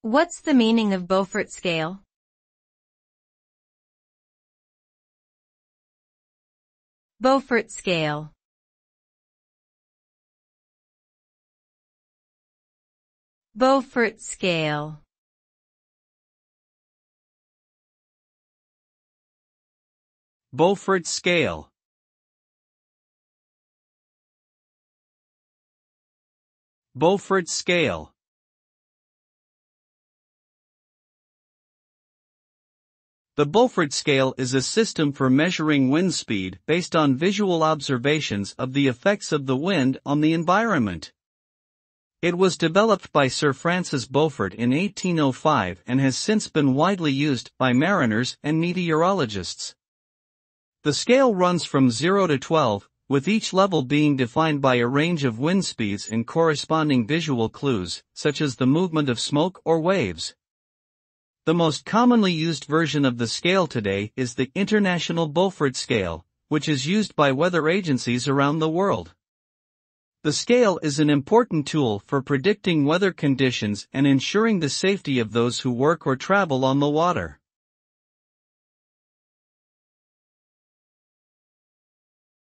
What's the meaning of Beaufort scale? Beaufort scale. Beaufort scale. Beaufort scale. Beaufort scale. The Beaufort scale is a system for measuring wind speed based on visual observations of the effects of the wind on the environment. It was developed by Sir Francis Beaufort in 1805 and has since been widely used by mariners and meteorologists. The scale runs from 0 to 12, with each level being defined by a range of wind speeds and corresponding visual clues, such as the movement of smoke or waves. The most commonly used version of the scale today is the International Beaufort Scale, which is used by weather agencies around the world. The scale is an important tool for predicting weather conditions and ensuring the safety of those who work or travel on the water.